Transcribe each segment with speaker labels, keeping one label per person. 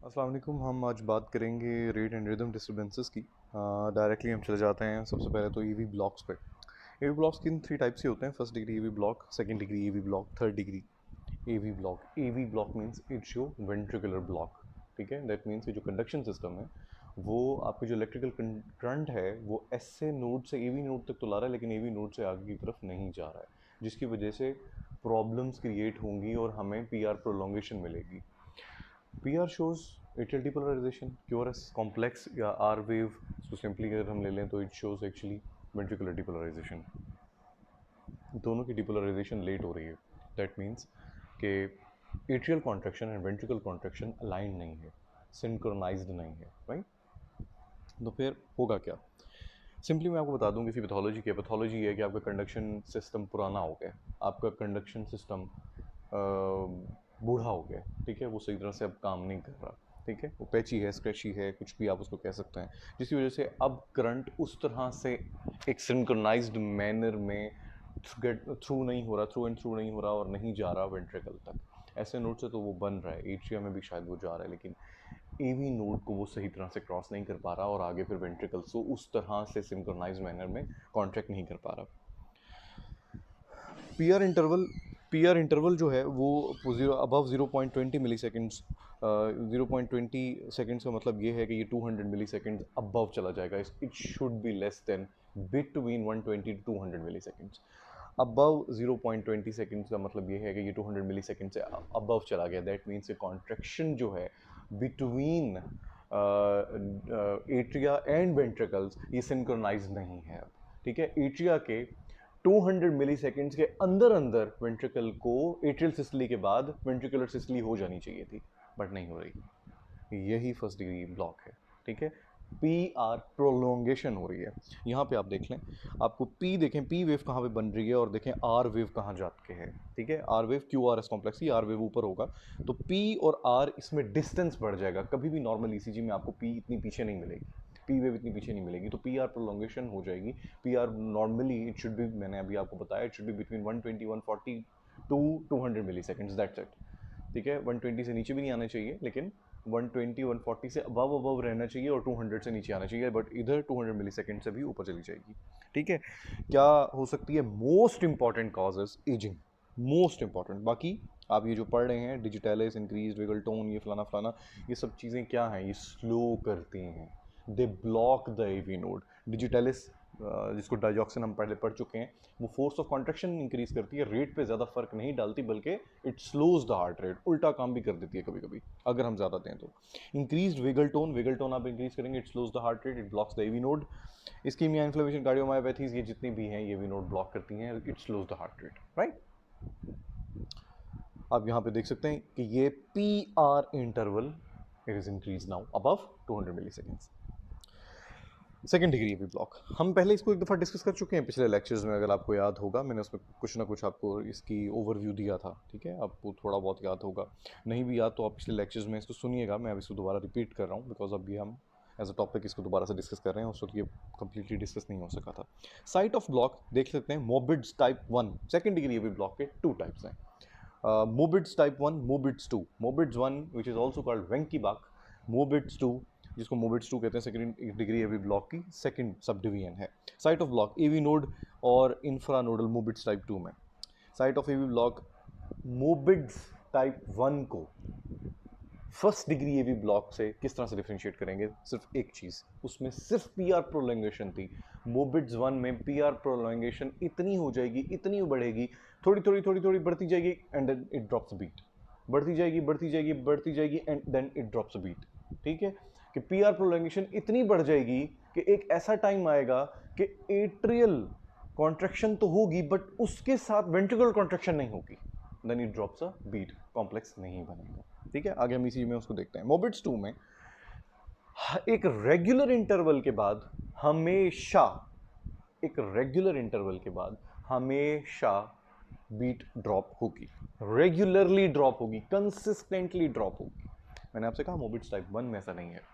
Speaker 1: अस्सलाम वालेकुम। हम आज बात करेंगे रेट एंड रिदम डिस्टर्बेंसेस की। डायरेक्टली हम चले जाते हैं सबसे पहले तो ईवी ब्लॉक्स पे। ईवी ब्लॉक्स किन थ्री टाइप से होते हैं? First degree EV block, second degree EV block, third degree EV block. EV block means it's your ventricular block. ठीक है, दैट मीन्स कि जो कंडक्शन सिस्टम है वो आपकी जो इलेक्ट्रिकल करंट है वो एस से नोड से ईवी नोड तक तो ला रहा है, लेकिन ईवी नोड से आगे की तरफ नहीं जा रहा है, जिसकी वजह से प्रॉब्लम्स क्रिएट होंगी और हमें पी आर प्रोलोंगेशन मिलेगी। PR shows atrial depolarization, QRS complex या R wave, तो सिंपली अगर हम ले लें तो it shows actually ventricular depolarization. दोनों की डिपोलराइजेशन लेट हो रही है। दैट मीन्स कि atrial contraction and ventricle contraction align नहीं है, सिंक्रोनाइज्ड नहीं है, राइट? तो फिर होगा क्या? सिंपली मैं आपको बता दूं किसी पैथोलॉजी की। पैथोलॉजी है कि आपका कंडक्शन सिस्टम पुराना हो गया, आपका कंडक्शन सिस्टम बूढ़ा हो गया, ठीक है, वो सही तरह से अब काम नहीं कर रहा, ठीक है, वो पैची है, स्क्रैची है, कुछ भी आप उसको कह सकते हैं, जिसकी वजह से अब करंट उस तरह से एक सिंक्रोनाइज्ड मैनर में थ्रू नहीं हो रहा, थ्रू एंड थ्रू नहीं हो रहा और नहीं जा रहा वेंट्रिकल तक। ऐसे नोड से तो वो बन रहा है, एट्रिया में भी शायद वो जा रहा है, लेकिन एवी नोड को वो सही तरह से क्रॉस नहीं कर पा रहा और आगे फिर वेंट्रिकल्स को उस तरह से सिंक्रोनाइज मैनर में कॉन्ट्रैक्ट नहीं कर पा रहा। पी आर इंटरवल जो है वो जीरो अबव 0.20 मिली सेकेंड्स, 0.20 सेकेंड्स का मतलब ये है कि ये 200 मिली सेकेंड्स अबव चला जाएगा। It should be less than between 120 to 200 milliseconds. Above 0.20 seconds का मतलब ये है कि ये 200 मिली सेकेंड से अबव चला गया। दैट मीन्स ए कॉन्ट्रैक्शन जो है बिटवीन एट्रिया एंड वेंट्रिकल्स ये सिंक्रोनाइज नहीं है अब, ठीक है। एट्रिया के 200 मिली सेकेंड्स के अंदर अंदर वेंट्रिकल को एट्रियल सिस्टली के बाद वेंट्रिकुलर सिस्टली हो जानी चाहिए थी, बट नहीं हो रही। यही फर्स्ट डिग्री ब्लॉक है, ठीक है। पी आर प्रोलोंगेशन हो रही है। यहाँ पे आप देख लें, आपको पी देखें, पी वेव कहाँ पे बन रही है और देखें आर वेव कहाँ जाके है, ठीक है। R wave Q R S complex की आर वेव ऊपर होगा, तो पी और आर इसमें डिस्टेंस बढ़ जाएगा। कभी भी नॉर्मल ईसीजी में आपको पी इतनी पीछे नहीं मिलेगी, पी वेव इतनी पीछे नहीं मिलेगी, तो पी आर प्रोलोंगेशन हो जाएगी। P R normally it should be, मैंने अभी आपको बताया, it should be between 120 140 to 200 milliseconds, that's it, ठीक है। 120 से नीचे भी नहीं आना चाहिए, लेकिन 120 140 से अबव अबव रहना चाहिए और 200 से नीचे आना चाहिए, बट इधर 200 मिली सेकेंड से भी ऊपर चली जाएगी, ठीक है। क्या हो सकती है? Most important causes ageing, most important. बाकी आप ये जो पढ़ रहे हैं, डिजिटलिस, इंक्रीज विगल टोन, ये फलाना फलाना, ये सब चीज़ें क्या हैं? ये स्लो करती हैं, they block the AV node. Digitalis जिसको डाइजॉक्सिन हम पहले पढ़ चुके हैं, वो फोर्स ऑफ कॉन्ट्रैक्शन इंक्रीज करती है, रेट पे ज़्यादा फर्क नहीं डालती, बल्कि it slows the heart rate, उल्टा काम भी कर देती है कभी कभी अगर हम ज़्यादा दें तो। Increase vagal tone, vagal tone आप इंक्रीज करेंगे, it slows the heart rate, it blocks the AV node. Ischaemia, inflammation, cardiomyopathies, ये जितनी भी हैं ये वी नोड ब्लॉक करती हैं, it slows the heart rate, right. आप यहाँ पे देख सकते हैं कि ये P R interval it is increase now above 200 milliseconds. Second degree भी ब्लॉक, हम पहले इसको एक दफ़ा डिस्कस कर चुके हैं पिछले लेक्चर्स में, अगर आपको याद होगा, मैंने उसमें कुछ ना कुछ आपको इसकी ओवरव्यू दिया था, ठीक है। आपको थोड़ा बहुत याद होगा, नहीं भी याद तो आप पिछले लेक्चर्स में इसको सुनिएगा। मैं अब इसको दोबारा रिपीट कर रहा हूँ बिकॉज अभी हम एज अ टॉपिक इसको दोबारा से डिस्कस कर रहे हैं, उस वक्त ये कम्प्लीटली डिस्कस नहीं हो सका था। साइट ऑफ ब्लॉक देख सकते हैं, मोबिड्स टाइप 1, सेकेंड डिग्री भी ब्लॉक के 2 टाइप्स हैं। Mobitz type 1, Mobitz 2। Mobitz 1 which is also called Wenckebach, Mobitz 2 जिसको मोबिड्स 2 कहते हैं, सेकेंड डिग्री एवी ब्लॉक की सेकेंड सब डिवीजन है। Site of block AV node और इंफ्रानोडल मोबिड्स टाइप 2 में। Site of AV block Mobitz type 1 को first degree AV block से किस तरह से डिफ्रेंशिएट करेंगे? सिर्फ एक चीज़, उसमें सिर्फ पी आर प्रोलोंगेशन थी। मोबिड्स 1 में पी आर प्रोलोंगेशन इतनी हो जाएगी, इतनी बढ़ेगी, थोड़ी थोड़ी थोड़ी थोड़ी बढ़ती जाएगी and then it drops beat, बढ़ती जाएगी बढ़ती जाएगी बढ़ती जाएगी and then it drops beat, ठीक है। कि पी आर प्रोलोंगेशन इतनी बढ़ जाएगी कि एक ऐसा टाइम आएगा कि एट्रियल कॉन्ट्रैक्शन तो होगी बट उसके साथ वेंट्रिकुलर कॉन्ट्रैक्शन नहीं होगी, then it drops a beat, complex नहीं बनेगा, ठीक है। आगे हम इसी में उसको देखते हैं। मोबिट्स 2 में एक रेगुलर इंटरवल के बाद हमेशा, एक रेगुलर इंटरवल के बाद हमेशा बीट ड्रॉप होगी, रेगुलरली ड्रॉप होगी, कंसिस्टेंटली ड्रॉप होगी। मैंने आपसे कहा मोबिट्स टाइप 1 में ऐसा नहीं है।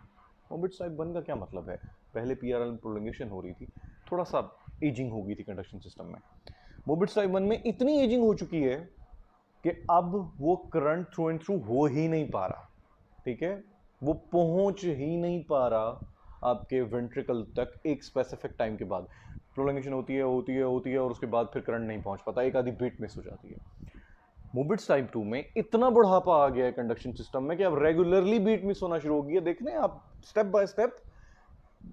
Speaker 1: मोबिट्स टाइप 1 का क्या मतलब है? पहले पीआरएल प्रोलोंगेशन हो रही थी, थोड़ा सा एजिंग हो गई थी कंडक्शन सिस्टम में। मोबिट्स टाइप 1 में इतनी एजिंग हो चुकी है कि अब वो करंट थ्रू एंड थ्रू हो ही नहीं पा रहा, ठीक है। वो पहुंच ही नहीं पा रहा आपके वेंट्रिकल तक एक स्पेसिफिक टाइम के बाद। प्रोलंगेशन होती है और उसके बाद फिर करंट नहीं पहुंच पाता, एक आधी बीट मिस हो जाती है। मोबिट्स टाइप 2 में इतना बढ़ापा आ गया है कंडक्शन सिस्टम में कि अब रेगुलरली बीट मिस होना शुरू हो गई है। देख रहे हैं आप, स्टेप बाय स्टेप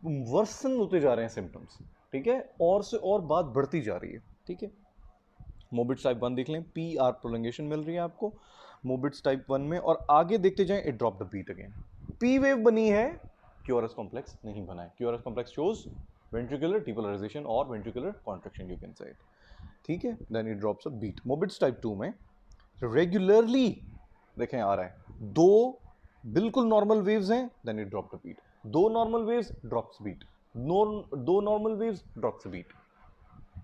Speaker 1: वर्सन होते जा रहे हैं सिम्टम्स, ठीक है, और से और बात बढ़ती जा रही है, ठीक है। मोबिट्स टाइप 1 देख लें, पी आर प्रोलंगेशन मिल रही है आपको मोबिट्स टाइप 1 में, और आगे देखते जाएं, it drop the beat again. P wave बनी है, क्यूआरएस कॉम्प्लेक्स नहीं बना है। QRS complex shows ventricular depolarisation और ventricular contraction, you can say it, ठीक है। Then it drops a beat. Mobitz type 2 में रेगुलरली देखें आ रहा है, दो बिल्कुल नॉर्मल वेव्स हैं, then it drop the beat. दो नॉर्मल वेव्स ड्रॉप्स बीट, दो नॉर्मल वेव्स ड्रॉप्स बीट,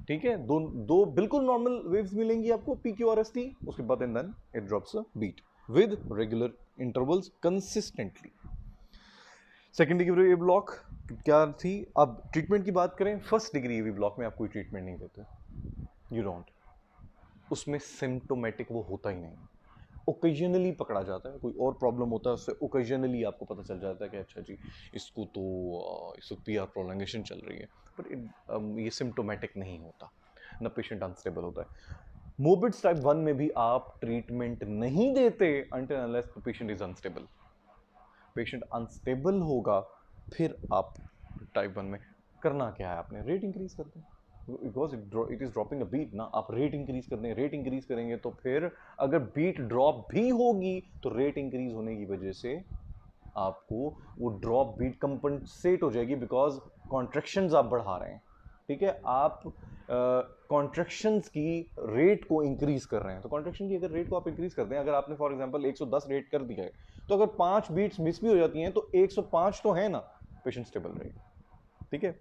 Speaker 1: ठीक है। दो बिल्कुल नॉर्मल वेव्स मिलेंगी आपको P Q R S T, उसके बाद and then it drops a beat with regular intervals consistently. Second degree V block क्या थी? अब ट्रीटमेंट की बात करें, फर्स्ट डिग्री वी ब्लॉक में आप कोई ट्रीटमेंट नहीं देते, यू डोंट, उसमें सिम्टोमेटिक वो होता ही नहीं। ओकेजनली पकड़ा जाता है, कोई और प्रॉब्लम होता है उससे ओकेजनली आपको पता चल जाता है कि अच्छा जी इसको तो इसको पी आर प्रोलंगेशन चल रही है, पर ये सिम्टोमेटिक नहीं होता, ना पेशेंट अनस्टेबल होता है। मोबिट्स टाइप 1 में भी आप ट्रीटमेंट नहीं देते until unless the patient is unstable. Patient unstable होगा फिर आप टाइप 1 में करना क्या है, आपने रेट इंक्रीज कर दें, because it is dropping a beat ना, आप रेट इंक्रीज कर दें। रेट इंक्रीज करेंगे तो फिर अगर बीट ड्रॉप भी होगी तो रेट इंक्रीज होने की वजह से आपको वो ड्रॉप बीट कंपनसेट हो जाएगी, बिकॉज कॉन्ट्रैक्शंस आप बढ़ा रहे हैं, ठीक है। आप कॉन्ट्रैक्शंस की रेट को इंक्रीज कर रहे हैं, तो कॉन्ट्रैक्शन की अगर रेट को आप इंक्रीज कर दें, अगर आपने फॉर एग्जांपल 110 रेट कर दिया है, तो अगर 5 बीट्स मिस भी हो जाती हैं तो 105 तो है ना, पेशेंट स्टेबल रहेगा, ठीक है।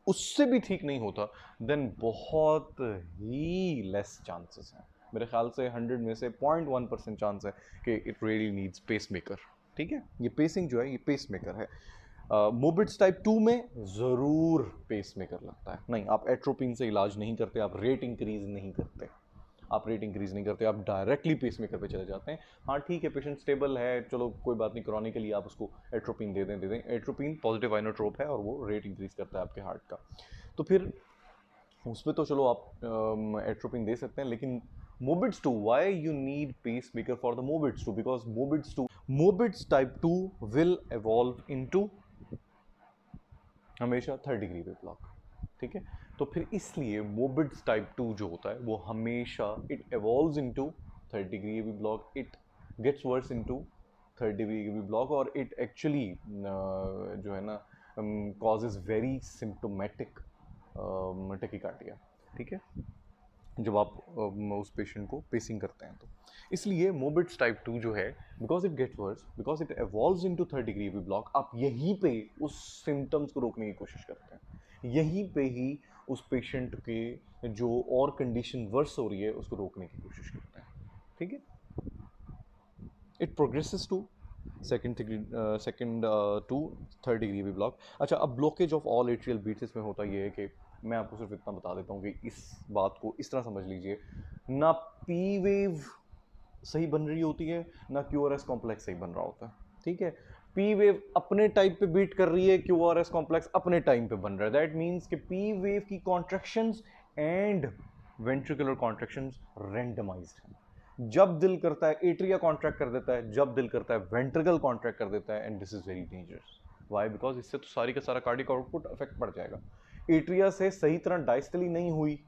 Speaker 1: उससे भी ठीक नहीं होता, देन बहुत ही लेस चांसेस हैं, मेरे ख्याल से 100 में से 0.1% चांस है कि it really needs pacemaker, ठीक है। ये पेसिंग जो है ये पेस मेकर है। मोबिट्स टाइप 2 में ज़रूर पेस मेकर लगता है। नहीं, आप एट्रोपिन से इलाज नहीं करते, आप रेट इंक्रीज नहीं करते, आप रेट इंक्रीज नहीं करते, आप डायरेक्टली पेस मेकर पे चले जाते हैं। हाँ ठीक है, पेशेंट स्टेबल है, चलो कोई बात नहीं, क्रॉनिकली आप उसको एट्रोपिन दे दें। एट्रोपिन पॉजिटिव आइनोट्रोप है और वो रेट इंक्रीज करता है आपके हार्ट का, तो फिर उस पर तो चलो आप एट्रोपिन दे सकते हैं। लेकिन Mobitz 2, why you need pacemaker for the Mobitz 2? Because Mobitz type 2 will evolve into हमेशा थर्ड डिग्री वे ब्लॉक, ठीक है। तो फिर इसलिए मोबिट्स टाइप 2 जो होता है वो हमेशा it evolves into third degree V block, it gets worse into third degree V block, और इट एक्चुअली जो है ना कॉजेज वेरी सिम्टोमेटिक टेकिकार्डिया, ठीक है, जब आप उस पेशेंट को पेसिंग करते हैं। तो इसलिए मोबिट्स टाइप 2 जो है, because it gets worse, because it evolves into third degree V block, आप यहीं पे उस सिम्टम्स को रोकने की कोशिश करते हैं, यहीं पे ही उस पेशेंट के जो और कंडीशन वर्स हो रही है उसको रोकने की कोशिश करते हैं, ठीक है। It progresses to second to third degree V block. अच्छा, अब blockage of all atrial beats इसमें होता ये है कि मैं आपको सिर्फ इतना बता देता हूँ कि इस बात को इस तरह समझ लीजिए, ना पी वेव सही बन रही होती है, ना क्यू आर एस कॉम्प्लेक्स सही बन रहा होता है, ठीक है। पी वेव अपने टाइम पे बीट कर रही है, क्यू आर एस कॉम्प्लेक्स अपने टाइम पे बन रहा है। दैट मीन्स कि पी वेव की contractions and ventricular contractions randomised हैं। जब दिल करता है एट्रिया कॉन्ट्रैक्ट कर देता है, जब दिल करता है वेंट्रिकल कॉन्ट्रैक्ट कर देता है, and this is very dangerous. Why? Because इससे तो सारी का सारा कार्डियक आउटपुट अफेक्ट पड़ जाएगा। एट्रिया से सही तरह डायस्टली नहीं हुई,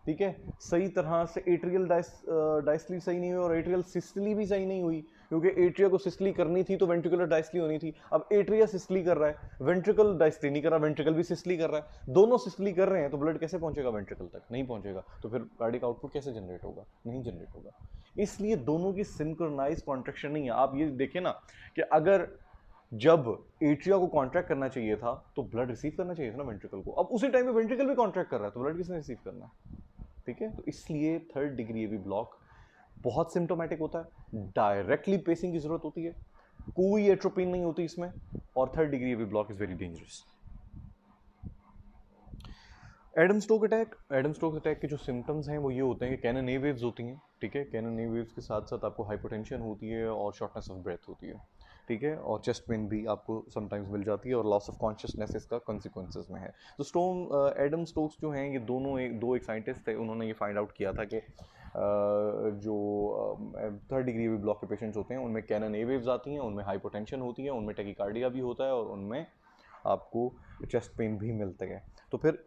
Speaker 1: ठीक है, सही तरह से एट्रियल डायस्टली सही नहीं हुई और एट्रियल सिस्टली भी सही नहीं हुई, क्योंकि एट्रिया को सिस्टली करनी थी तो वेंट्रिकुलर डायस्टली होनी थी। अब एट्रिया सिस्टली कर रहा है, वेंट्रिकल डायस्टली नहीं कर रहा, वेंट्रिकल भी सिस्टली कर रहा है, दोनों सिस्टली कर रहे हैं, तो ब्लड कैसे पहुंचेगा वेंट्रिकल तक? नहीं पहुंचेगा। तो फिर कार्डियक आउटपुट कैसे जनरेट होगा? नहीं जनरेट होगा। इसलिए दोनों की सिंक्रोनाइज कॉन्ट्रैक्शन नहीं है। आप ये देखें ना कि अगर जब एट्रिया को कॉन्ट्रैक्ट करना चाहिए था तो ब्लड रिसीव करना चाहिए था ना वेंट्रिकल को, अब उसी टाइम पे वेंट्रिकल भी कॉन्ट्रैक्ट कर रहा है तो ब्लड किसने रिसीव करना है, ठीक है। तो इसलिए थर्ड डिग्री एवी ब्लॉक बहुत सिम्टोमेटिक होता है, डायरेक्टली पेसिंग की जरूरत होती है, कोई एट्रोपिन नहीं होती इसमें, और third degree AV block is very dangerous. Adam Stoke attack के जो सिम्टम्स हैं वो ये होते हैं कि कैनन ए वेव्स होती हैं, ठीक है, कैनन ए वेव्स के साथ साथ आपको हाइपोटेंशन होती है और शॉर्टनेस ऑफ ब्रेथ होती है, ठीक है, और चेस्ट पेन भी आपको समटाइम्स मिल जाती है और लॉस ऑफ कॉन्शियसनेस इसका कॉन्सिक्वेंसेस में है। तो एडम स्टोक्स जो हैं ये दोनों एक साइंटिस्ट थे, उन्होंने ये फाइंड आउट किया था कि जो थर्ड डिग्री ब्लॉक के पेशेंट्स होते हैं उनमें कैनन ए वेव्स आती हैं, उनमें हाइपोटेंशन होती है, उनमें टैकीकार्डिया भी होता है और उनमें आपको चेस्ट पेन भी मिलते हैं। तो फिर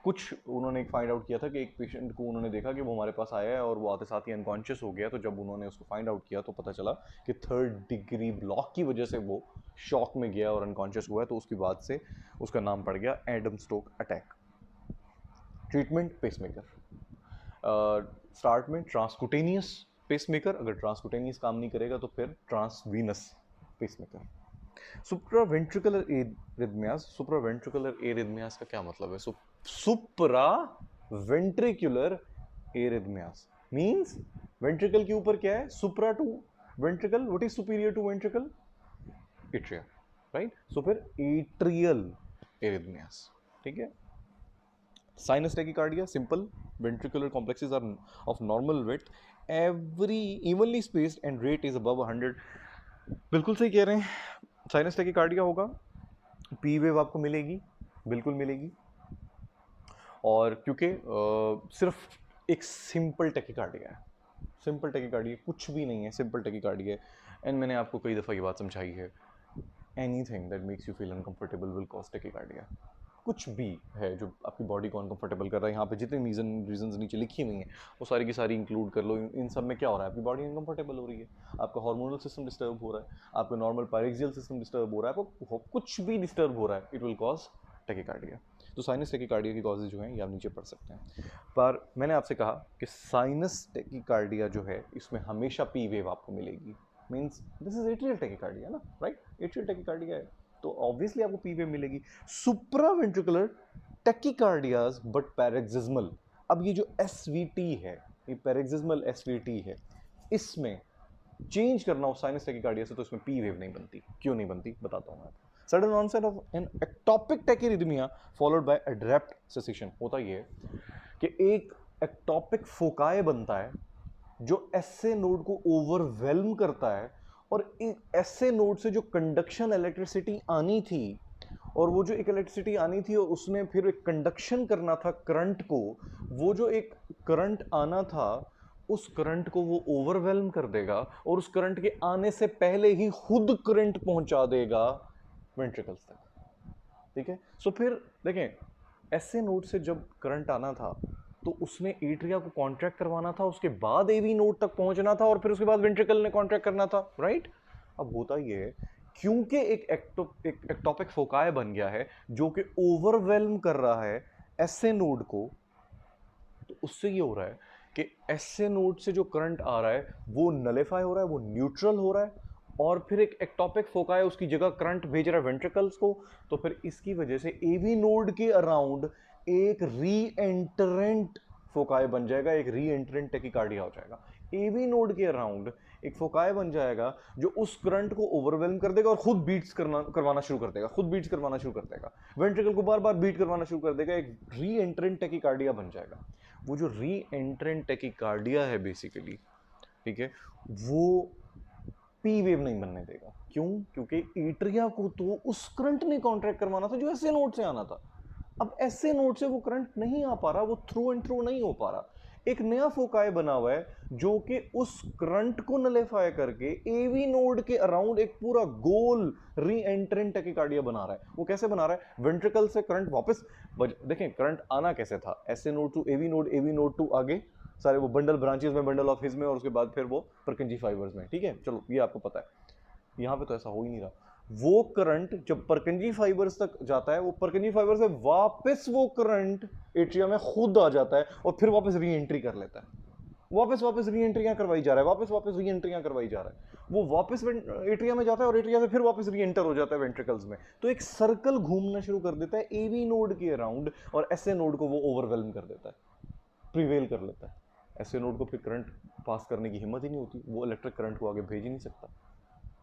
Speaker 1: कुछ उन्होंने एक फाइंड आउट किया था कि एक पेशेंट को उन्होंने देखा कि वो हमारे पास आया है और वो आते साथ ही अनकॉन्शियस हो गया। तो जब उन्होंने उसको फाइंड आउट किया तो पता चला कि थर्ड डिग्री ब्लॉक की वजह से वो शॉक में गया और अनकॉन्शियस हुआ है। तो उसके बाद से उसका नाम पड़ गया Adam Stoke attack. Treatment pacemaker, start में ट्रांसकुटेनियस पेसमेकर, अगर ट्रांसकुटेनियस काम नहीं करेगा तो फिर transvenous pacemaker. Supraventricular arrhythmias, supraventricular arrhythmias का क्या मतलब है? सुप्रावेंट्रिकुलर एरिथमियाज मींस वेंट्रिकल के ऊपर क्या है? Supra to ventricle, what is superior to ventricle? Atria, right? So फिर एट्रियल एरिथमियाज, ठीक है। Sinus tachycardia, simple, ventricular complexes are of normal width, every evenly spaced and rate is above 100। बिल्कुल सही कह रहे हैं, साइनस टैकीकार्डिया होगा, P wave आपको मिलेगी, बिल्कुल मिलेगी, और क्योंकि सिर्फ एक सिंपल टैकीकार्डिया है, सिंपल टैकीकार्डिया कुछ भी नहीं है, सिंपल टैकीकार्डिया है। एंड मैंने आपको कई दफ़ा ये बात समझाई है, anything that makes you feel uncomfortable will cause tachycardia. कुछ भी है जो आपकी बॉडी को अनकंफर्टेबल कर रहा है, यहाँ पे जितने रीजंस नीचे लिखी हुई हैं वो सारी की सारी इंक्लूड कर लो। इन सब में क्या हो रहा है? आपकी बॉडी अनकंफर्टेबल हो रही है, आपका हार्मोनल सिस्टम डिस्टर्ब हो रहा है, आपका नॉर्मल पायरेक्सियल सिस्टम डिस्टर्ब हो रहा है, आपको कुछ भी डिस्टर्ब हो रहा है, इट विल कॉज टैकीकार्डिया। तो साइनस टैकीकार्डिया की कॉजेज जो हैं ये आप नीचे पढ़ सकते हैं। पर मैंने आपसे कहा कि साइनस टैकीकार्डिया जो है इसमें हमेशा पी वेव आपको मिलेगी, means this is atrial tachycardia ना, राइट? एट्रियल टैकीकार्डिया है तो ऑब्वियसली आपको पी वेव मिलेगी। Supraventricular tachycardias but paroxysmal. अब ये जो एसवीटी है, ये पैरेक्सिस्मल एसवीटी है, इसमें चेंज करना हो साइनस टैकीकार्डिया से तो इसमें पी वेव नहीं बनती। क्यों नहीं बनती बताता हूं मैं आपको। Sudden onset of an ectopic tachyarrhythmia followed by abrupt cessation. होता ये है कि एक एक्टोपिक फोकाई बनता है जो एसए नोड को ओवरवेल्म करता है, और एसए नोड से जो कंडक्शन इलेक्ट्रिसिटी आनी थी, और वो जो एक इलेक्ट्रिसिटी आनी थी और उसने फिर एक कंडक्शन करना था करंट को, वो जो एक करंट आना था उस करंट को वो ओवरवेल्म कर देगा और उस करंट के आने से पहले ही खुद करंट पहुंचा देगा वेंट्रिकल्स तक, ठीक है। सो फिर देखें, एसए नोड से जब करंट आना था तो उसने एट्रिया को कॉन्ट्रैक्ट करवाना था, उसके बाद एवी नोड तक पहुंचना था और फिर उसके बाद वेंट्रिकल ने कॉन्ट्रैक्ट करना था, राइट? अब होता ये है क्योंकि एक एक्टोपिक फोकाई बन गया है जो कि ओवरवेल्म कर रहा है एसए नोड को, तो उससे ये हो रहा है कि एसए नोड से जो करंट आ रहा है वो नलिफाई हो रहा है, वो न्यूट्रल हो रहा है, और फिर एक एक्टोपिक फोकाई उसकी जगह करंट भेज रहा है वेंट्रिकल्स को। तो फिर इसकी वजह से एवी नोड के अराउंड एक री एंटरेंट फोकाई बन जाएगा, एक री एंटरेंट टैकीकार्डिया हो जाएगा। एवी नोड के अराउंड एक फोकाई बन जाएगा जो उस करंट को ओवरवेल्म कर देगा और खुद बीट्स करवाना शुरू कर देगा, खुद बीट्स करवाना शुरू कर देगा, वेंट्रिकल को बार बार बीट करवाना शुरू कर देगा, एक री एंटरेंट टैकीकार्डिया बन जाएगा। वो जो री एंटरेंट टैकीकार्डिया है बेसिकली, ठीक है, वो पी वेव नहीं बनने देगा। क्यों? क्योंकि एट्रिया को तो उस करंट ने कॉन्ट्रैक्ट करवाना था जो एसए नोड से आना था। अब एसए नोड से वो करंट नहीं आ पा रहा, वो थ्रू एंड थ्रू नहीं हो पा रहा। एक नया फोकाई बना हुआ है जो कि उस करंट को नलिफाई करके एवी नोड के अराउंड एक पूरा गोल री एंट्रेंट टैकीकार्डिया बना रहा है। वो कैसे बना रहा है? वेंट्रिकल से करंट वापस, देखें करंट आना कैसे था, SA node to AV node to आगे सारे वो बंडल ब्रांचेस में, बंडल ऑफ हिज में, और उसके बाद फिर वो परकिंजी फाइबर्स में, ठीक है, चलो ये आपको पता है। यहाँ पे तो ऐसा हो ही नहीं रहा। वो करंट जब परकिंजी फाइबर्स तक जाता है, वो परकिंजी फाइबर से वापस वो करंट एट्रिया में खुद आ जाता है और फिर वापस री एंट्री कर लेता है, वापस री एंट्रियां करवाई जा रहा है, वापस री एंट्रियां करवाई जा रहा है, वो वापस एट्रिया में जाता है और एट्रिया से फिर वापस री एंटर हो जाता है वेंट्रिकल्स में। तो एक सर्कल घूमना शुरू कर देता है एवी नोड के अराउंड, और एसए नोड को वो ओवरवेल्म कर देता है, प्रिवेल कर लेता है। एसए नोड को फिर करंट पास करने की हिम्मत ही नहीं होती, वो इलेक्ट्रिक करंट को आगे भेज ही नहीं सकता,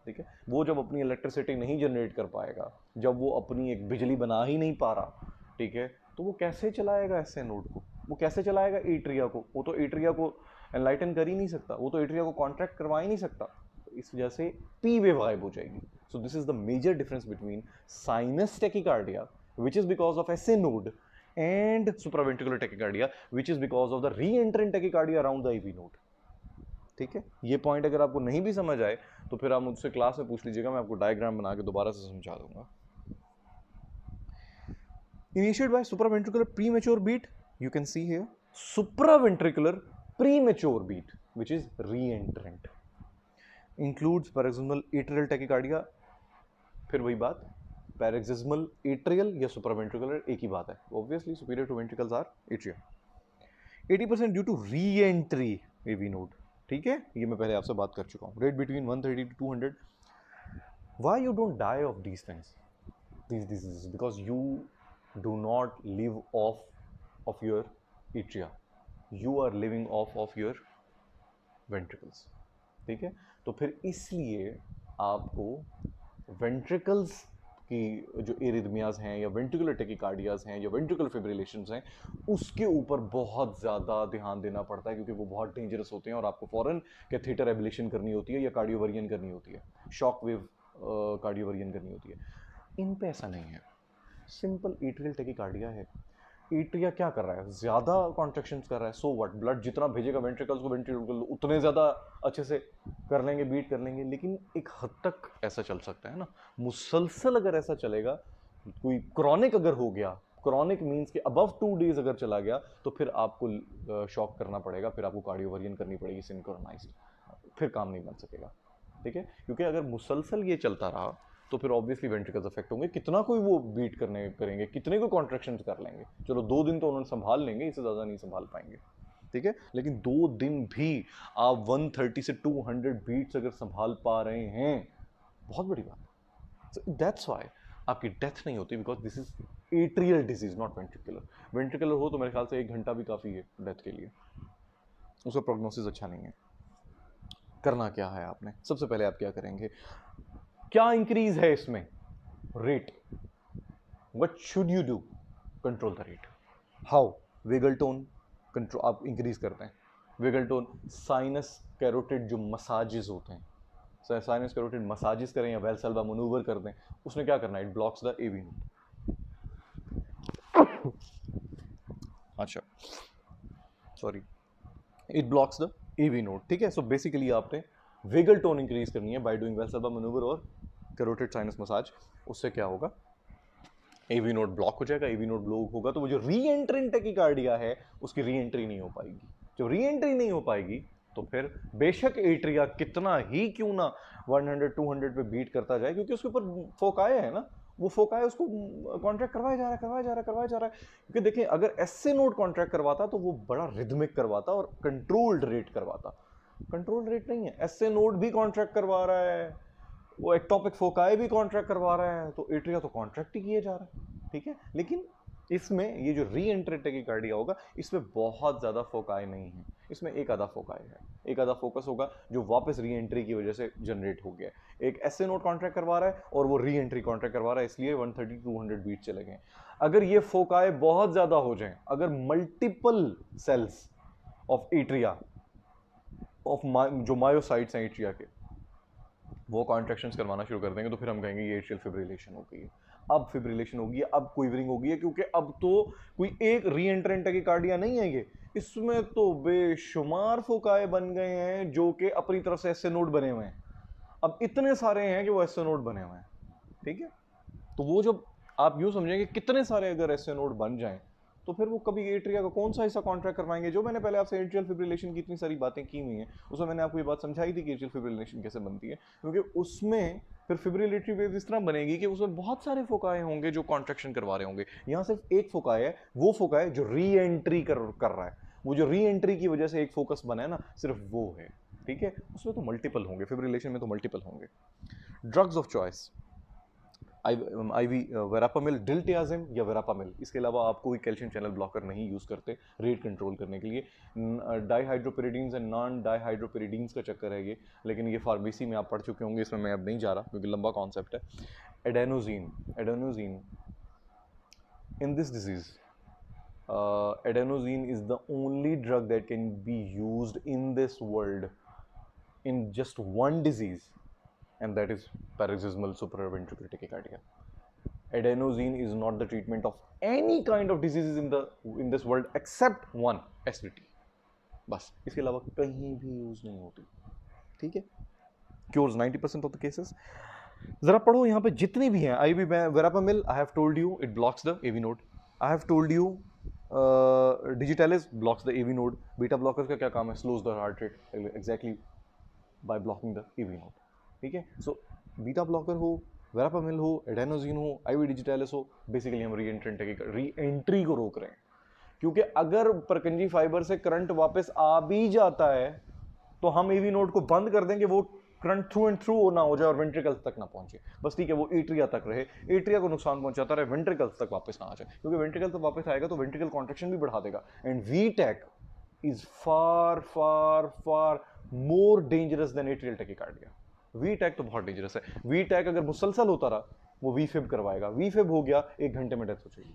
Speaker 1: ठीक है। वो जब अपनी इलेक्ट्रिसिटी नहीं जनरेट कर पाएगा, जब वो अपनी एक बिजली बना ही नहीं पा रहा, ठीक है, तो वो कैसे चलाएगा एसए नोड को, वो कैसे चलाएगा एट्रिया को, वो तो एट्रिया को एनलाइटन कर ही नहीं सकता, वो तो एट्रिया को कॉन्ट्रैक्ट करवा ही नहीं सकता, तो इस वजह से पी वेव गायब हो जाएगी. So this is the major difference between sinus tachycardia which is because of SA node and supraventricular tachycardia which is because of the re-entrant tachycardia around the AV node. ठीक है, ये point अगर आपको नहीं भी समझ आए तो फिर आप मुझसे क्लास में पूछ लीजिएगा, मैं आपको डायग्राम बना के दोबारा से समझा दूंगा. Initiated by supraventricular premature beat, you can see here supraventricular premature beat which is re-entrant, includes paroxysmal atrial tachycardia. फिर वही बात, पैरेक्सिस्मल एट्रियल या सुप्रावेंट्रिकुलर एक ही बात है, obviously superior to ventricles are atria. 80% due to reentry AV node. ठीक है, ये मैं पहले आपसे बात कर चुका हूँ. Rate between 130 to 200. Why you don't die of these things, these diseases? Because you do not live off your atria, you are living off your ventricles. ठीक है, तो फिर इसलिए आपको वेंट्रिकल्स की जो एरिथमियाज हैं या वेंट्रिकुलर टैकीकार्डियाज हैं या वेंट्रिकुलर फिब्रिलेशंस हैं उसके ऊपर बहुत ज़्यादा ध्यान देना पड़ता है, क्योंकि वो बहुत डेंजरस होते हैं और आपको फॉरन कैथेटर एब्लेशन करनी होती है या कार्डियोवर्जन करनी होती है, शॉक वेव कार्डियोवर्जन करनी होती है. इन पे ऐसा नहीं है, सिंपल एट्रियल टैकीकार्डिया है. एट्रिया क्या कर रहा है, ज़्यादा कॉन्ट्रैक्शंस कर रहा है, सो व्हाट, ब्लड जितना भेजेगा वेंट्रिकल्स को वेंट्रिकल उतने ज़्यादा अच्छे से कर लेंगे, बीट कर लेंगे. लेकिन एक हद तक ऐसा चल सकता है ना, मुसलसल अगर ऐसा चलेगा, कोई क्रॉनिक अगर हो गया, क्रॉनिक मीन्स के अबव 2 days अगर चला गया तो फिर आपको शॉक करना पड़ेगा, फिर आपको कार्डियोवर्जन करनी पड़ेगी सिंक्रोनाइज्ड, फिर काम नहीं बन सकेगा. ठीक है, क्योंकि अगर मुसलसल ये चलता रहा तो फिर ऑब्वियसली वेंट्रिकल्स अफेक्ट होंगे. कितना कोई वो बीट करेंगे, कितने कोई कॉन्ट्रैक्शंस कर लेंगे, चलो 2 दिन तो उन्होंने संभाल लेंगे, इससे ज़्यादा नहीं संभाल पाएंगे. ठीक है, लेकिन 2 दिन भी आप 130 से 200 बीट्स अगर संभाल पा रहे हैं, बहुत बड़ी बात है. सो दैट्स व्हाई आपकी डेथ नहीं होती, because this is atrial disease not ventricular. Ventricular हो तो मेरे ख्याल से 1 घंटा भी काफ़ी है डेथ के लिए, उसका प्रोग्नोसिस अच्छा नहीं है. करना क्या है आपने, सबसे पहले आप क्या करेंगे, क्या इंक्रीज है इसमें, rate. What should you do, control the rate. How, vagal tone control आप इंक्रीज करते हैं. वेगल टोन, साइनस कैरोटिड जो मसाजेस होते हैं, साइनस कैरोटिड मसाजेस करें या वेल्सेल्वा मनूवर कर दें, उसने क्या करना है, it blocks the AV node. अच्छा sorry, it blocks the AV node. ठीक है, सो बेसिकली आपने वेगल टोन इंक्रीज करनी है बाय डूइंग वेल्सेल्वा मनूवर और कैरोटिड साइनस मसाज. उससे क्या होगा, एवी नोड ब्लॉक हो जाएगा. एवी नोड ब्लॉक होगा तो वो जो री एंट्रिंग टैकीकार्डिया है उसकी री एंट्री नहीं हो पाएगी. जो री एंट्री नहीं हो पाएगी तो फिर बेशक एट्रिया कितना ही क्यों ना 100-200 पे बीट करता जाए, क्योंकि उसके ऊपर फोकाए है ना, वो फोकाए उसको कॉन्ट्रैक्ट करवाया जा रहा है. क्योंकि देखिए, अगर एसए नोड कॉन्ट्रैक्ट करवाता तो वो बड़ा रिदमिक करवाता और कंट्रोल्ड रेट करवाता. कंट्रोल्ड रेट नहीं है, एसए नोड भी कॉन्ट्रैक्ट करवा रहा है, वो एक्टोपिक फोकाई भी कॉन्ट्रैक्ट करवा रहा है, तो एट्रिया तो कॉन्ट्रैक्ट ही किए जा रहा है. ठीक है, लेकिन इसमें ये जो री एंट्री टैकीकार्डिया होगा इसमें बहुत ज़्यादा फोकाई नहीं है, इसमें एक आधा फोकाई है, एक आधा फोकस होगा जो वापस री एंट्री की वजह से जनरेट हो गया. एक एसए नोड कॉन्ट्रैक्ट करवा रहा है और वो री एंट्री कॉन्ट्रैक्ट करवा रहा है, इसलिए 130-200 बीट चले गए. अगर ये फोकाई बहुत ज़्यादा हो जाए, अगर multiple cells of atria of जो मायोसाइट्स हैं एट्रिया के, वो कॉन्ट्रैक्शंस करवाना शुरू कर देंगे, तो फिर हम कहेंगे ये एट्रियल फिब्रिलेशन हो गई है. अब फिब्रिलेशन होगी, अब क्विवरिंग होगी है, क्योंकि अब तो कोई एक री एंट्रेंट टैकीकार्डिया नहीं है ये, इसमें तो बेशुमार फोकाए बन गए हैं जो कि अपनी तरफ से एसए नोड बने हुए हैं. अब इतने सारे हैं कि वो एसए नोड बने हुए हैं. ठीक है, तो वो जब आप यूं समझेंगे कितने सारे अगर एसए नोड बन जाएं तो फिर वो कभी एट्रिया का कौन सा हिस्सा कॉन्ट्रैक्ट करवाएंगे. जो मैंने पहले आपसे एट्रियल फिब्रिलेशन की इतनी सारी बातें की हुई हैं, उसमें मैंने आपको ये बात समझाई थी कि एट्रियल फिब्रिलेशन कैसे बनती है, क्योंकि उसमें फिर फिब्रिलेटरी वेव इस तरह बनेगी कि उसमें बहुत सारे फोकाए होंगे जो कॉन्ट्रैक्शन करवा रहे होंगे. यहाँ सिर्फ एक फोकाए है, वो फोकाए जो री एंट्री कर रहा है, वो जो री एंट्री की वजह से एक फोकस बना है ना, सिर्फ वो है. ठीक है, उसमें तो मल्टीपल होंगे, फिब्रिलेशन में तो मल्टीपल होंगे. Drugs of choice, IV verapamil, diltiazem या वेरापामिल. इसके अलावा आप कोई कैल्शियम चैनल ब्लॉकर नहीं यूज़ करते रेट कंट्रोल करने के लिए. डाईहाइड्रोपिरिडीन्स एंड नॉन डाईहाइड्रोपिरिडीन्स का चक्कर है ये, लेकिन ये फार्मेसी में आप पढ़ चुके होंगे, इसमें मैं अब नहीं जा रहा क्योंकि लंबा कॉन्सेप्ट है. Adenosine in this disease adenosine is the only drug that can be used in this world in just one disease, and that is paroxysmal supraventricular tachycardia. Adenosine is not the treatment of any kind of diseases in this world except one, SVT. बस इसके अलावा कहीं भी use नहीं होती, ठीक है. Cures 90% of the cases. जरा पढ़ो यहाँ पे जितनी भी हैं. IV verapamil, I have told you it blocks the AV node. I have told you digitalis blocks the AV node. Beta blockers का क्या काम है? Slows the heart rate exactly by blocking the AV node, ठीक है. So beta blocker हो, verapamil हो, adenosine हो, ivy digitalis हो, बेसिकली हम री एंट्री को रोक रहे हैं. क्योंकि अगर परकंजी फाइबर से करंट वापस आ भी जाता है तो हम एवी नोड को बंद कर देंगे, वो करंट थ्रू एंड थ्रू ना हो जाए और वेंट्रिकल्स तक ना पहुंचे. बस ठीक है, वो एट्रिया तक रहे, एट्रिया को नुकसान पहुंचाता रहे, वेंट्रिकल्स तक वापस ना आ जाए. क्योंकि वेंट्रिकल तक वापस आएगा तो वेंट्रिकल कॉन्ट्रैक्शन भी बढ़ा देगा. And V tach is far far far more dangerous than atrial tachycardia. V tach तो बहुत डेंजरस है. वीटैक अगर मुसलसल होता रहा, वो वीफिब करवाएगा. वीफिब हो गया, 1 घंटे में डेथ हो जाएगी.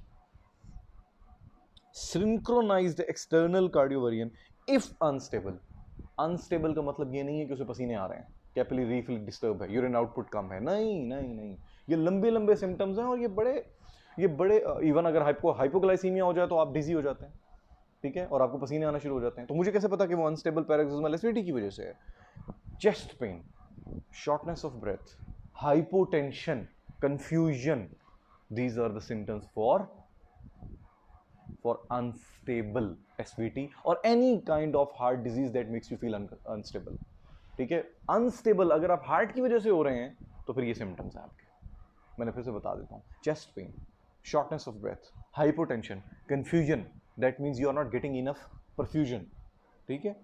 Speaker 1: Synchronised external cardioversion if unstable. Unstable का मतलब ये नहीं है कि उसे पसीने आ रहे हैं, कैपिलरी रीफिल डिस्टर्ब है, यूरिन आउटपुट कम है. नहीं नहीं नहीं, ये लंबे लंबे सिम्टम्स हैं और ये बड़े इवन अगर हाइपोग्लाइसीमिया हो जाए तो आप डिजी हो जाते हैं, ठीक है, और आपको पसीने आना शुरू हो जाते हैं. तो मुझे कैसे पता कि वो अनस्टेबल पैरोक्सिस्मल एसिडिटी की वजह से है? Chest pain, shortness of breath, hypotension, confusion, these are the symptoms for unstable SVT or any kind of heart disease that makes you feel unstable. ठीक है, अनस्टेबल अगर आप हार्ट की वजह से हो रहे हैं तो फिर ये सिम्टम्स हैं आपके. मैंने फिर से बता देता हूं. Chest pain, shortness of breath, hypotension, confusion, that means you are not getting enough perfusion, ठीक है.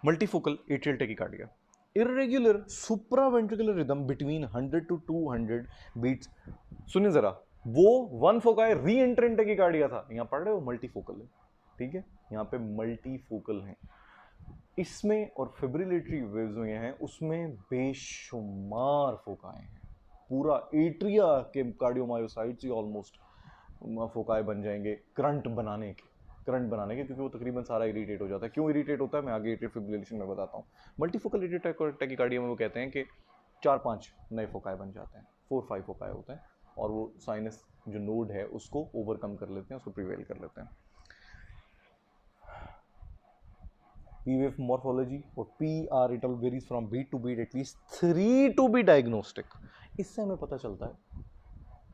Speaker 1: Multifocal atrial tachycardia, irregular supraventricular rhythm between 100 to 200 beats. सुनिए जरा, वो वन फोकाई री एंट्रेंट टैकिकार्डिया था, यहां पढ़ रहे हो मल्टीफोकल है, ठीक है. यहां पे मल्टीफोकल है. इसमें और फिब्रिलेटरी वेव्स हुए हैं, उसमें बेशुमार फोकाएं हैं. पूरा एट्रिया के कार्डियोमायोसाइट्स ही ऑलमोस्ट फोकाए बन जाएंगे करंट बनाने के, क्योंकि वो तकरीबन सारा इरिटेट हो जाता है. क्यों इरिटेट होता है मैं आगे एट्रियल फिब्रिलेशन में बताता हूँ. मल्टीफोकल एट्रियल टैकिकार्डिया में वो कहते हैं कि 4-5 नए फोकाए बन जाते हैं, 4-5 फोकाए होते हैं, और वो साइनस जो नोड है उसको ओवरकम कर लेते हैं, उसको प्रिवेल कर लेते हैं. P wave morphology और PR it all varies from beat to beat, at least 3 to be diagnostic. इससे हमें पता चलता है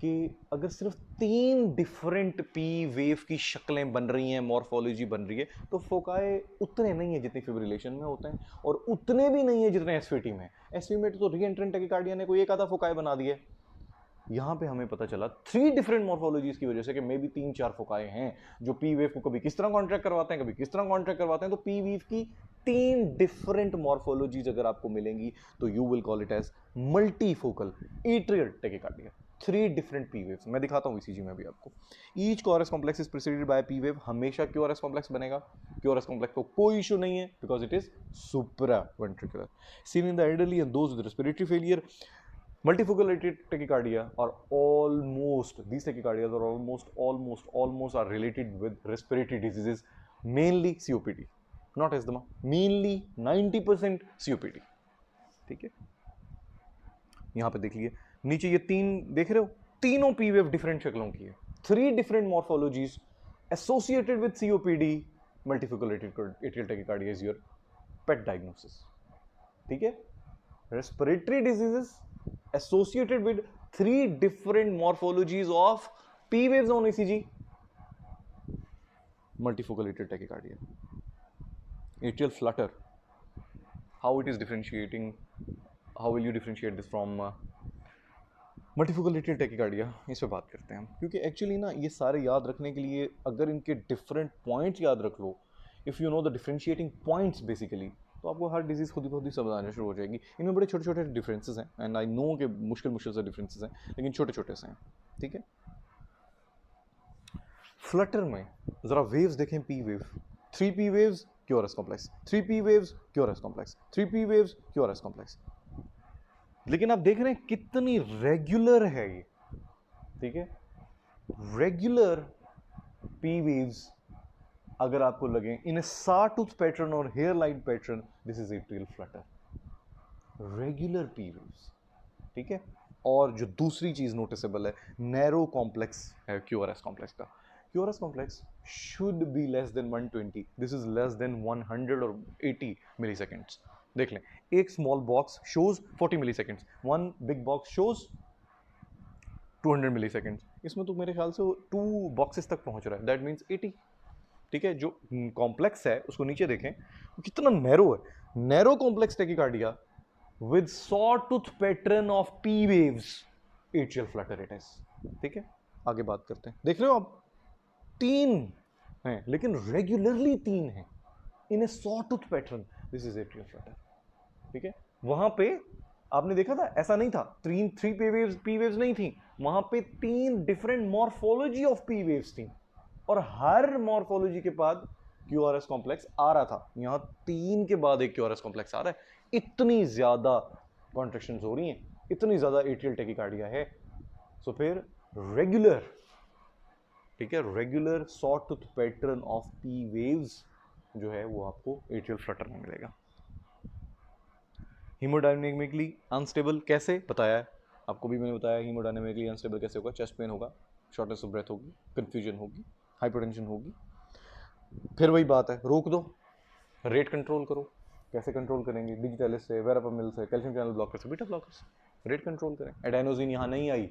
Speaker 1: कि अगर सिर्फ 3 डिफरेंट P वेव की शक्लें बन रही हैं, मॉर्फोलॉजी बन रही है, तो फोकाए उतने नहीं है जितने फिब्रिलेशन में होते हैं, और उतने भी नहीं है जितने एसवीटी में. एसवी में तो री एंट्रेंट टैकिकार्डिया ने कोई एक आधा फोकाए बना दिए. यहां पे हमें पता चला 3 डिफरेंट मॉर्फोलॉजीज की वजह से कि मे बी 3-4 फोकाए हैं जो पी वेव को कभी किस तरह कॉन्ट्रैक्ट करवाते हैं, कभी किस तरह कॉन्ट्रैक्ट करवाते हैं. तो पी वेव की 3 डिफरेंट मॉर्फोलॉजीज अगर आपको मिलेंगी तो you will call it as multifocal atrial tachycardia. 3 different P waves मैं दिखाता हूं इसीजी में भी आपको. Each QRS complex is preceded by P wave. हमेशा क्यूआरएस कॉम्प्लेक्स बनेगा. क्यूआरएस कॉम्प्लेक्स को कोई इशू नहीं है because it is supraventricular. Seen in the elderly and those with respiratory failure. Multifocal tachycardia are these tachycardias are almost are related with respiratory diseases, mainly COPD, not asthma, mainly 90% COPD. ठीक है, यहां पे देख लीजिए नीचे ये 3 देख रहे हो, तीनों पी वेव डिफरेंट शक्लों की है. 3 different morphologies associated with COPD. Multifocal atrial tachycardia is your pet diagnosis. ठीक है, respiratory diseases associated with 3 different morphologies of P waves on ECG. Multifocal atrial tachycardia, atrial flutter. How it is differentiating? How will you differentiate this from multifocal atrial tachycardia? इस पे बात करते हैं हम, क्योंकि actually ना ये सारे याद रखने के लिए अगर इनके डिफरेंट पॉइंट्स याद रख लो, if you know the differentiating points basically, तो आपको हर डिजीज़ खुद ही समझ आना शुरू हो जाएगी. इनमें बड़े छोटे छोटे डिफरेंसेस हैं, एंड आई नो कि मुश्किल से डिफरेंसेस हैं, लेकिन छोटे छोटे से हैं. ठीक है, फ्लटर में ज़रा वेव्स देखें. P wave, 3 P waves QRS complex, 3 P waves QRS complex, 3 P waves QRS complex. लेकिन आप देख रहे हैं कितनी रेगुलर है ये. ठीक है, रेगुलर पी वेव्स अगर आपको लगे इन ए sawtooth पैटर्न और hair line pattern, this is atrial flutter, regular P waves, ठीक है। और जो दूसरी चीज नोटिसेबल है, नैरो कॉम्प्लेक्स है क्यूआरएस कॉम्प्लेक्स का। QRS complex should be less than 120, this is less than 100 और 80 मिली सेकेंड्स। देख लें, एक small box shows 40 milliseconds, one big box shows 200 milliseconds. इसमें तो मेरे ख्याल से 2 बॉक्सेस तक पहुंच रहा है, दैट मीन्स 80, ठीक है। जो कॉम्प्लेक्स है उसको नीचे देखें, कितना नैरो है, narrow complex tachycardia with sawtooth pattern of P waves, atrial flutter it is, ठीक है। आगे बात करते हैं, देख रहे हो आप, 3 हैं लेकिन रेगुलरली 3 हैं इन a sawtooth pattern, this is atrial Flutter, ठीक है। वहां पे आपने देखा था, ऐसा नहीं था 3 पी वेव्स नहीं थी, वहां पे 3 different morphology of P waves थी और हर मॉर्फोलॉजी के बाद क्यूआरएस कॉम्प्लेक्स आ रहा था। यहां 3 के बाद एक क्यूआरएस कॉम्प्लेक्स आ रहा है। इतनी ज्यादा कॉन्ट्रैक्शंस हो रही हैं, इतनी ज्यादा एट्रियल टैकीकार्डिया है, सो फिर रेगुलर, ठीक है, regular sawtooth pattern of P waves जो है वो आपको एट्रियल फ्लटर में मिलेगा। हीमोडायनेमिकली अनस्टेबल कैसे बताया है आपको भी मैंने बताया, हीमोडायनेमिकली अनस्टेबल कैसे होगा, चेस्ट पेन होगा, शॉर्टनेस ऑफ ब्रेथ होगी, कंफ्यूजन होगी, हाइपरटेंशन होगी। फिर वही बात है, रोक दो, रेट कंट्रोल करो। कैसे कंट्रोल करेंगे? डिजिटलिस से, वेरापामिल से, कैल्शियम चैनल ब्लॉकर से, बीटा ब्लॉकर से रेट कंट्रोल करें। एडेनोजिन यहाँ नहीं आई,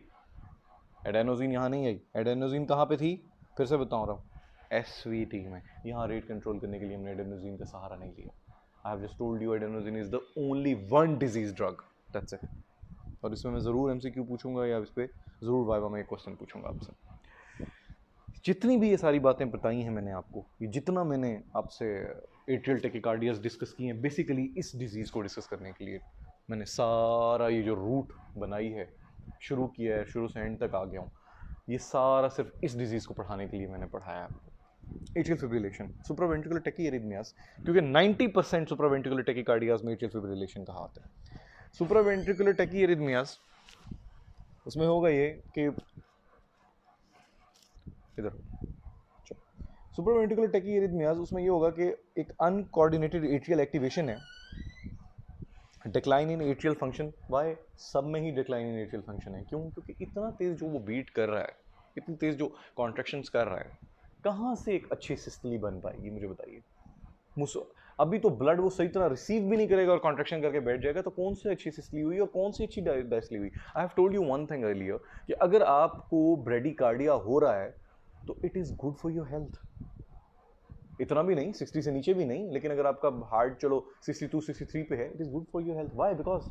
Speaker 1: एडेनोजिन यहाँ नहीं आई, एडेनोजिन कहाँ पे थी? फिर से बता रहा हूँ, एसवीटी में। यहाँ रेट कंट्रोल करने के लिए हमने एडेनोजिन का सहारा नहीं लिया। I have just told you adenosine is the only one disease drug, that's it. और इसमें मैं ज़रूर एमसीक्यू पूछूंगा या इस पर ज़रूर वाइवा में एक क्वेश्चन पूछूंगा आपसे। जितनी भी ये सारी बातें बताई हैं मैंने आपको, ये जितना मैंने आपसे एट्रियल टैकीकार्डियास डिस्कस किए हैं, बेसिकली इस डिजीज़ को डिस्कस करने के लिए मैंने सारा ये जो रूट बनाई है, शुरू किया है, शुरू से एंड तक आ गया हूँ, ये सारा सिर्फ इस डिजीज़ को पढ़ाने के लिए मैंने पढ़ाया आपको। एट्रियल फिब्रिलेशन, सुप्रावेंट्रिकुलर टैकीएरिथमियास, क्योंकि 90% सुप्रावेंट्रिकुलर टैकीकार्डियास में एट्रियल फिब्रिलेशन का हाथ है। सुप्रावेंट्रिकुलर टैकीएरिथमियास, उसमें होगा ये कि इधर सुप्रावेंट्रिकुलर टैकीएरिथमियास, उसमें ये होगा कि एक अनकोऑर्डिनेटेड एट्रियल एक्टिवेशन है, decline in atrial function. Why? सब में ही डिक्लाइन इन एट्रियल फंक्शन है। क्यों? क्योंकि इतना तेज जो वो बीट कर रहा है, इतनी तेज जो कॉन्ट्रैक्शंस कर रहा है, कहाँ से एक अच्छी सिस्टली बन पाएगी मुझे बताइए। अभी तो ब्लड वो सही तरह रिसीव भी नहीं करेगा और कॉन्ट्रैक्शन करके बैठ जाएगा, तो कौन सी अच्छी सिस्टली हुई और कौन सी अच्छी डायस्टली हुई? आई have told you one thing earlier कि अगर आपको ब्रेडिकार्डिया हो रहा है तो it is good for your health. इतना भी नहीं, 60 से नीचे भी नहीं, लेकिन अगर आपका हार्ट चलो 62 63 पे है, it is good for your health. Why? Because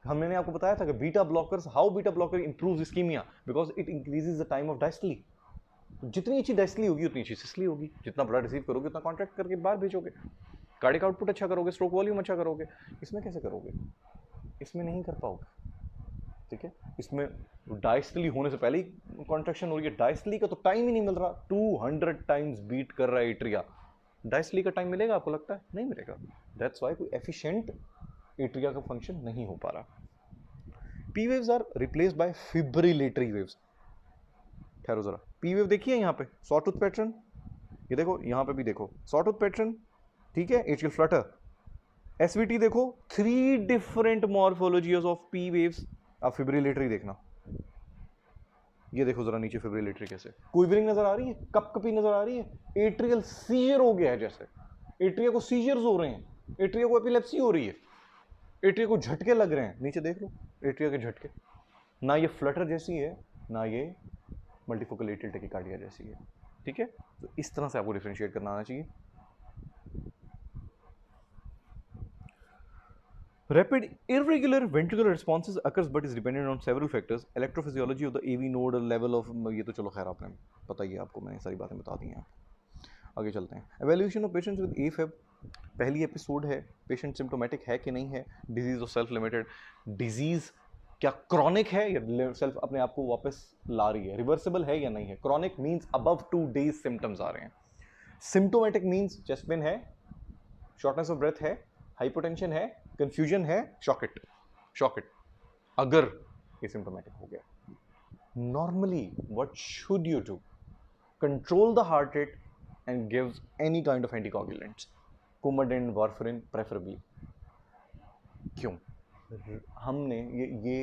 Speaker 1: हमने आपको बताया था कि beta blockers, how beta blocker improves ischemia, because it increases the time of diastole. जितनी अच्छी डायस्टली होगी उतनी अच्छी सिस्टली होगी, जितना ब्लड रिसीव करोगे उतना कॉन्ट्रैक्ट करके बाहर भेजोगे, कार्डियक आउटपुट अच्छा करोगे, स्ट्रोक वॉल्यूम अच्छा करोगे। इसमें कैसे करोगे? इसमें नहीं कर पाओगे, ठीक है। इसमें डायस्टली होने से पहले ही कॉन्ट्रैक्शन हो रही है, डायस्टली का तो टाइम ही नहीं मिल रहा, 200 टाइम्स बीट कर रहा है एट्रिया, डायस्टली का टाइम मिलेगा आपको लगता है? नहीं मिलेगा। दैट्स वाई कोई एफिशिएंट एट्रिया का फंक्शन नहीं हो पा रहा। P waves are replaced by fibrillatory waves. ठहरो जरा, पी वेव देखिए यहाँ पे सॉटूथ पैटर्न, ये देखो यहाँ पे भी देखो सॉटूथ पैटर्न, ठीक है, एट्रियल फ्लटर। एसवीटी देखो, 3 different morphologies of P waves. आप फिब्रिलेटरी देखना, ये देखो जरा नीचे फिब्रिलेटरी कैसे, क्विवरिंग नजर आ रही है, कपकपी नजर आ रही है, एट्रियल सीजर हो गया है, जैसे एट्रिया को सीजर्स हो रहे हैं, एट्रिया को एपिलेप्सी हो रही है, एट्रिया को झटके लग रहे हैं। नीचे देख लो एट्रिया के झटके, ना ये फ्लटर जैसी है ना ये मल्टीफोकल एट्रियल टैकीकार्डिया जैसी है, ठीक है। तो इस तरह से आपको डिफरेंशिएट करना आना चाहिए। Rapid irregular ventricular responses occurs but is dependent on several factors. Electrophysiology of the AV node level of, ये तो चलो खैर आपने पता ही है, आपको मैंने सारी बातें बता दी हैं। आगे चलते हैं। Evaluation of patients with AFib, पहली एपिसोड है, पेशेंट सिम्टोमेटिक है कि नहीं है, डिजीज और सेल्फ लिमिटेड, डिजीज क्या क्रॉनिक है या सेल्फ अपने आप को वापस ला रही है, रिवर्सिबल है या नहीं है। Chronic means above 2 days symptoms आ रहे हैं, सिम्टोमेटिक मीन्स चेस्ट पेन है, शॉर्टनेस ऑफ ब्रेथ है, हाइपोटेंशन है, कंफ्यूजन है, शॉकेट अगर ये सिम्टोमेटिक हो गया। Normally what should you do? control the heart rate and gives any kind of anticoagulants, Coumadin, warfarin preferably. क्यों? हमने ये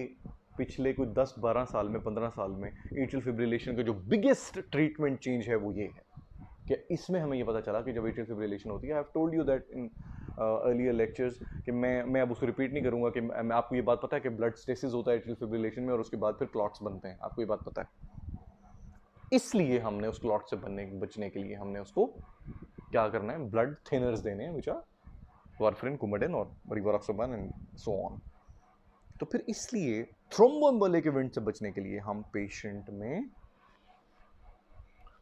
Speaker 1: पिछले कुछ 10-12 साल में 15 साल में एट्रियल फिब्रिलेशन का जो बिगेस्ट ट्रीटमेंट चेंज है वो ये है कि इसमें हमें ये पता चला कि जब एट्रियल फिब्रिलेशन होती है, आई have told you that in earlier lectures कि मैं अब उसको रिपीट नहीं करूंगा कि आपको ये बात पता है कि ब्लड स्टेसिस होता है एट्रियल फिब्रिलेशन में और उसके बाद फिर क्लॉट्स बनते हैं, आपको ये बात पता है। इसलिए हमने उस क्लॉट से बचने के लिए हमने उसको क्या करना है, ब्लड थिनर्स देने हैं, विच आर वारफरिन, कुमाडिन और रिवारोक्साबन एंड सो ऑन। तो फिर इसलिए थ्रोम्बोएम्बोलिक इवेंट से बचने के लिए हम पेशेंट में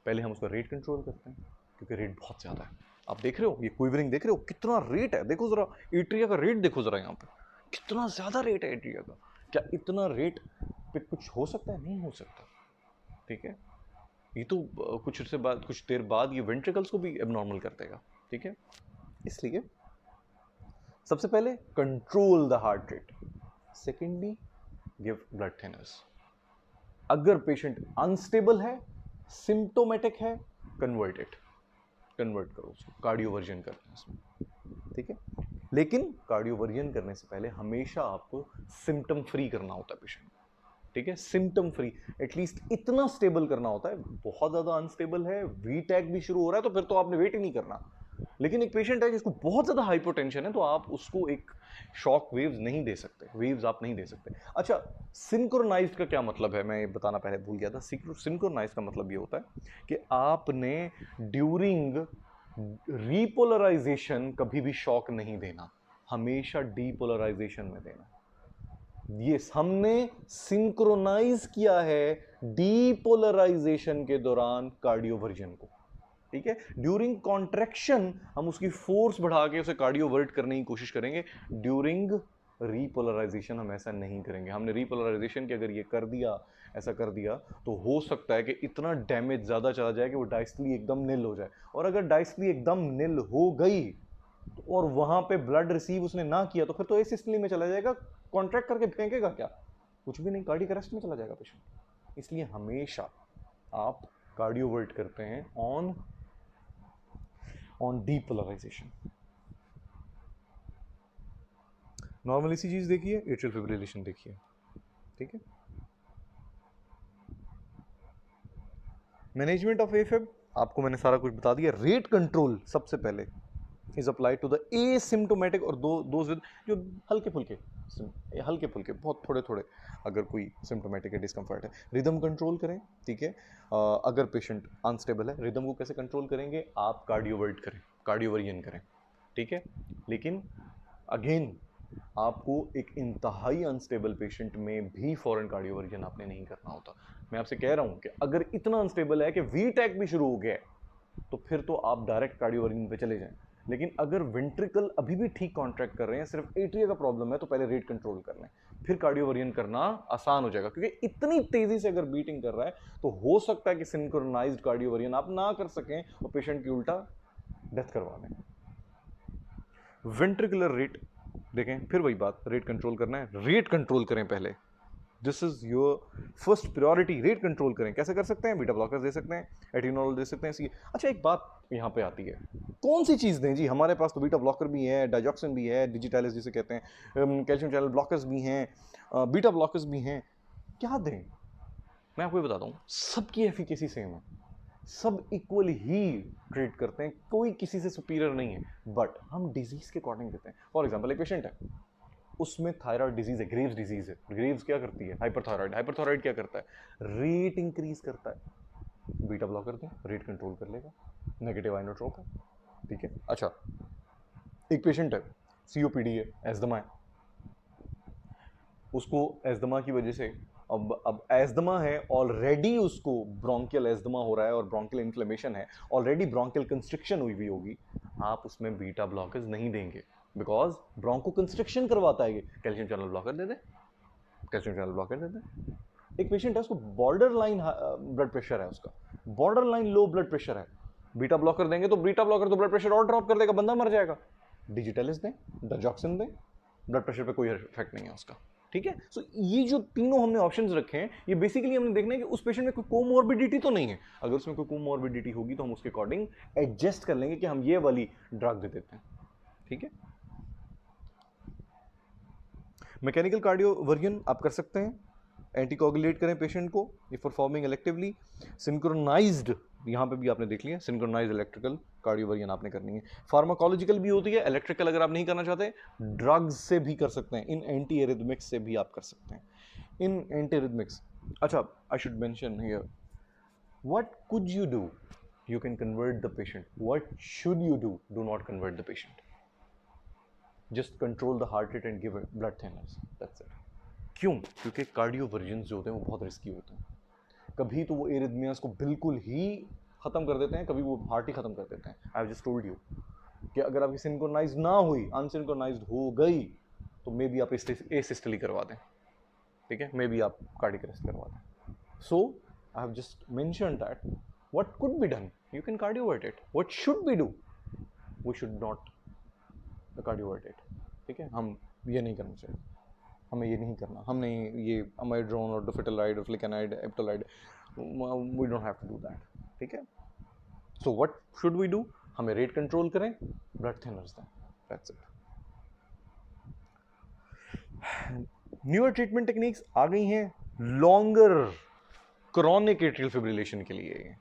Speaker 1: पहले हम उसका रेट कंट्रोल करते हैं, क्योंकि रेट बहुत ज्यादा है। आप देख रहे हो ये क्विवरिंग देख रहे हो, कितना रेट है, देखो जरा एट्रिया का रेट देखो जरा, यहाँ पे कितना ज्यादा रेट है एट्रिया का। क्या इतना रेट पे कुछ हो सकता है? नहीं हो सकता, ठीक है। ये तो कुछ देर बाद ये वेंट्रिकल्स को भी एबनॉर्मल कर देगा, ठीक है। इसलिए सबसे पहले control the heart rate, secondly give blood thinners. अगर पेशेंट अनस्टेबल है, सिम्टोमेटिक है, कन्वर्ट करो उसको, कार्डियोवर्जन करते हैं इसमें, ठीक है। लेकिन कार्डियोवर्जन करने से पहले हमेशा आपको सिम्टम फ्री करना होता है पेशेंट, ठीक है। सिम्टम फ्री, एटलीस्ट इतना स्टेबल करना होता है। बहुत ज्यादा अनस्टेबल है, वी टैग भी शुरू हो रहा है, तो फिर तो आपने वेट ही नहीं करना। लेकिन एक पेशेंट है जिसको बहुत ज्यादा हाइपोटेंशन है, तो आप उसको एक शॉक वेव्स नहीं दे सकते, वेव्स आप नहीं दे सकते। अच्छा, सिंक्रोनाइज्ड का क्या मतलब है, मैं ये बताना पहले भूल गया था। सिंक्रोनाइज्ड का मतलब ये होता है कि आपने ड्यूरिंग रीपोलराइजेशन कभी भी शॉक नहीं देना, हमेशा डीपोलराइजेशन में देना। ये हमने सिंक्रोनाइज किया है डीपोलराइजेशन के दौरान कार्डियोवर्जन को, ठीक है। ड्यूरिंग कॉन्ट्रैक्शन हम उसकी फोर्स बढ़ा के उसे कार्डियोवर्ट करने की कोशिश करेंगे, ड्यूरिंग रीपोलराइजेशन हम ऐसा नहीं करेंगे। हमने रीपोलराइजेशन की अगर ये कर दिया, ऐसा कर दिया, तो हो सकता है कि इतना डैमेज ज्यादा चला जाए कि वो डायस्टली एकदम निल हो जाए। और अगर डायस्टली एकदम निल हो गई और वहां पे ब्लड रिसीव उसने ना किया, तो फिर तो एसिस्टली में चला जाएगा, कॉन्ट्रैक्ट करके फेंकेगा क्या? कुछ भी नहीं, कार्डियक अरेस्ट में चला जाएगा पेशेंट। इसलिए हमेशा आप कार्डियोवर्ट करते हैं ऑन डीपोलराइजेशन। नॉर्मल इसी चीज देखिए, एट्रियल फिब्रिलेशन देखिए, ठीक है। मैनेजमेंट ऑफ एफib आपको मैंने सारा कुछ बता दिया। रेट कंट्रोल सबसे पहले is applied to the asymptomatic और दोज विद जो हल्के फुल्के बहुत थोड़े अगर कोई सिम्टोमेटिक है, डिस्कम्फर्ट है। रिदम कंट्रोल करें, ठीक है। अगर पेशेंट अनस्टेबल है, रिदम को कैसे कंट्रोल करेंगे? आप कार्डियोवर्ट करें, कार्डियोवर्जन करें, ठीक है। लेकिन अगेन आपको एक इंतहाई अनस्टेबल पेशेंट में भी फॉरेन कार्डियोवर्जन आपने नहीं करना होता। मैं आपसे कह रहा हूं कि अगर इतना अनस्टेबल है कि वी टैक भी शुरू हो गया है, तो फिर तो आप डायरेक्ट कार्डियोवर्जन पे चले जाएं। लेकिन अगर वेंट्रिकल अभी भी ठीक कॉन्ट्रैक्ट कर रहे हैं, सिर्फ एट्रिया का प्रॉब्लम है, तो पहले रेट कंट्रोल कर लें, फिर कार्डियोवर्जन करना आसान हो जाएगा। क्योंकि इतनी तेजी से अगर बीटिंग कर रहा है, तो हो सकता है कि सिंक्रोनाइज्ड कार्डियोवर्जन आप ना कर सकें और पेशेंट की उल्टा डेथ करवा दें। वेंट्रिकुलर रेट देखें, फिर वही बात, रेट कंट्रोल करना है, रेट कंट्रोल करें पहले। This is your first priority, rate control करें। कैसे कर सकते हैं? बीटा ब्लॉकर्स दे सकते हैं, एटिनोल दे सकते हैं। अच्छा, एक बात यहाँ पे आती है, कौन सी चीज दें जी? हमारे पास तो बीटा ब्लॉकर भी है, डाइजॉक्सिन भी है, डिजिटैलिस जिसे कहते हैं, कैल्शियम चैनल ब्लॉकर्स भी हैं, बीटा ब्लॉकर्स भी हैं। क्या दें? मैं आपको ये बताता हूँ, सबकी एफिकेसी सेम है, सब इक्वल ही ट्रीट करते हैं, कोई किसी से सुपीरियर नहीं है, बट हम डिजीज के अकॉर्डिंग देते हैं। फॉर एग्जाम्पल, एक पेशेंट है, उसमें थायराइड डिजीज है, ग्रेव्स डिजीज है। ग्रेव्स क्या करती है? हाइपरथायराइड क्या करता है? रेट इंक्रीज करता है। बीटा ब्लॉकर दें, रेट कंट्रोल कर लेगा, नेगेटिव आइनोट्रोप है, ठीक है। अच्छा, एक पेशेंट है, सीओपीडी है, एस्थमा है, उसको एस्थमा की वजह से अब एस्थमा है, ऑलरेडी उसको ब्रोंकियल एस्थमा हो रहा है और ब्रोंकियल इन्फ्लेमेशन है, ऑलरेडी ब्रोंकियल कंस्ट्रिक्शन हुई होगी, आप उसमें बीटा ब्लॉकर्स नहीं देंगे, बिकॉज ब्रोंको कंस्ट्रिक्शन करवाता है। कैल्शियम चैनल ब्लॉकर दे दे, कैल्शियम चैनल ब्लॉकर दे दे। एक पेशेंट है, उसको बॉर्डर लाइन ब्लड प्रेशर है, उसका border line low blood pressure है, बीटा ब्लॉकर देंगे तो बीटा ब्लॉकर तो ब्लड प्रेशर और ड्रॉप कर देगा, बंदा मर जाएगा। डिजिटलिस दें, डाइजॉक्सिन दें, ब्लड प्रेशर पे कोई इफेक्ट नहीं है उसका, ठीक है। सो ये जो तीनों हमने ऑप्शंस रखे हैं, ये बेसिकली हमने देखना है कि उस पेशेंट में कोई कोमॉर्बिडिटी तो नहीं है। अगर उसमें कोई कोमॉर्बिडिटी होगी तो हम उसके अकॉर्डिंग एडजस्ट कर लेंगे कि हम ये वाली ड्रग दे देते हैं, ठीक है। मैकेनिकल कार्डियोवर्जन आप कर सकते हैं, एंटीकोगुलेट करें पेशेंट को इफ परफॉर्मिंग इलेक्टिवली। सिंक्रोनाइज्ड, यहाँ पे भी आपने देख लिया, सिंक्रोनाइज्ड इलेक्ट्रिकल कार्डियोवर्जन आपने करनी है। फार्माकोलॉजिकल भी होती है, इलेक्ट्रिकल अगर आप नहीं करना चाहते, ड्रग्स से भी कर सकते हैं, इन एंटी एरिथमिक्स से भी आप कर सकते हैं, इन एंटी एरिथमिक्स। अच्छा, I should mention here, what could you do? You can convert the patient. What should you do? Do not convert the patient. Just control the heart rate and give blood thinners. That's it. क्यों? क्योंकि कार्डियोवर्जन्स जो होते हैं वो बहुत risky होते हैं। कभी तो वो एरिथमियास को बिल्कुल ही खत्म कर देते हैं, कभी वो हार्ट ही खत्म कर देते हैं। आई हैव जस्ट टोल्ड यू कि अगर आपकी सिंक्रोनाइज ना हुई, अनसिंक्रोनाइज्ड हो गई, तो मे बी आप एसिस्टली करवा दें, ठीक है, मे बी आप कार्डियक अरेस्ट करवा दें। So I have just mentioned that what could be done, you can cardiovert it. What should we do? We should not cardiovert it, ठीक है। हम ये नहीं करना चाहिए, हमें ये नहीं करना, हमने ये अमाइड्रोन और डोफेटलाइड और फ्लिकेनाइड एप्टोलाइड, we don't have to do that, ठीक है। So what should we do? हमें रेट कंट्रोल करें, ब्लड थिनर्स दें, that's it. Newer treatment techniques आ गई हैं लॉन्गर क्रॉनिक एट्रियल फिब्रिलेशन के लिए।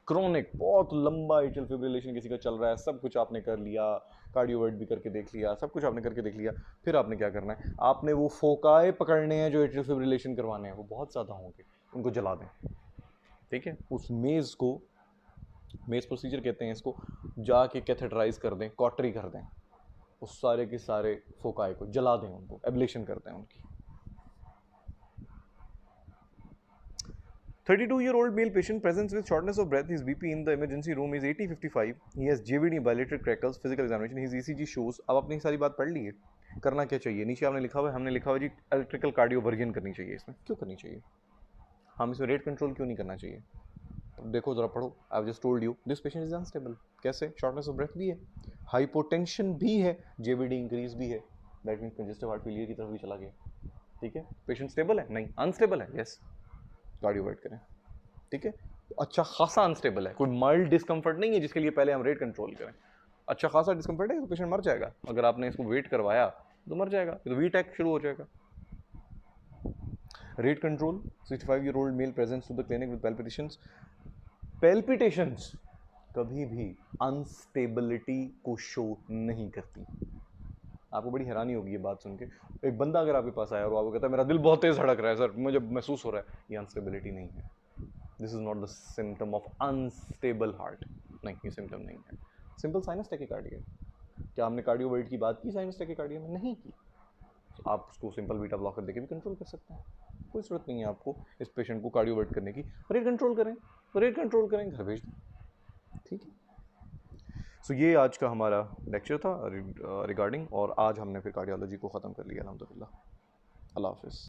Speaker 1: क्रॉनिक, बहुत लंबा एट्रियल फिब्रिलेशन किसी का चल रहा है, सब कुछ आपने कर लिया, कार्डियोवर्ट भी करके देख लिया, सब कुछ आपने करके देख लिया, फिर आपने क्या करना है, आपने वो फोकाए पकड़ने हैं जो एट्रियल फिब्रिलेशन करवाने हैं, वो बहुत ज़्यादा होंगे, उनको जला दें, ठीक है। उस मेज़ को, मेज़ प्रोसीजर कहते हैं इसको, जाके कैथेटराइज कर दें, कॉटरी कर दें, उस सारे के सारे फोकाए को जला दें, उनको एब्लेशन कर दें उनकी। 32-year-old male patient presents with shortness of breath. His BP in the emergency room is 80/55. He has JVD, bilateral crackles. Physical examination. His ECG shows. अब आपने सारी बात पढ़ ली है, करना क्या चाहिए? नीचे आपने लिखा हुआ है, हमने लिखा हुआ जी इलेक्ट्रिकल कार्डियोवर्जन करनी चाहिए। इसमें क्यों करनी चाहिए? हम इसमें रेट कंट्रोल क्यों नहीं करना चाहिए? तो देखो जरा पढ़ो। आई have just told you this patient is unstable. कैसे? शॉर्टनेस ऑफ ब्रेथ भी है, हाइपोटेंशन भी है, जेवीडी इंक्रीज भी है, that means congestive heart failure की तरफ भी चला गया, ठीक है। पेशेंट स्टेबल है? नहीं, अनस्टेबल है, यस, कार्डियोवर्ट करें, ठीक है। अच्छा खासा अनस्टेबल है, कोई माइल्ड डिस्कम्फर्ट नहीं है जिसके लिए पहले हम रेट कंट्रोल करें। अच्छा खासा डिस्कम्फर्ट है तो पेशेंट मर जाएगा, अगर आपने इसको वेट करवाया तो मर जाएगा, तो वी टैक शुरू हो जाएगा। Rate control, 65-year-old male presents to the clinic with palpitations. Palpitations कभी भी अनस्टेबिलिटी को शो नहीं करती। आपको बड़ी हैरानी होगी ये बात सुन के, एक बंदा अगर आपके पास आया और आपको कहता है मेरा दिल बहुत तेज धड़क रहा है सर, मुझे महसूस हो रहा है, ये अनस्टेबिलिटी नहीं है। This is not the symptom of unstable heart, नहीं, ये सिम्टम नहीं है। Simple sinus tachycardia. क्या हमने कार्डियोवर्ट की बात की साइनस टैकीकार्डिया में? नहीं की। आप उसको सिंपल बीटा ब्लॉकर देके भी कंट्रोल कर सकते हैं, कोई जरूरत नहीं है आपको इस पेशेंट को कार्डियोवर्ट करने की। रेट कंट्रोल करें, रेट कंट्रोल करें, घर भेज दें, ठीक है। सो ये आज का हमारा लेक्चर था रिगार्डिंग, और आज हमने फिर कार्डियोलॉजी को ख़त्म कर लिया अल्हम्दुलिल्लाह। अल्लाह हाफिज़।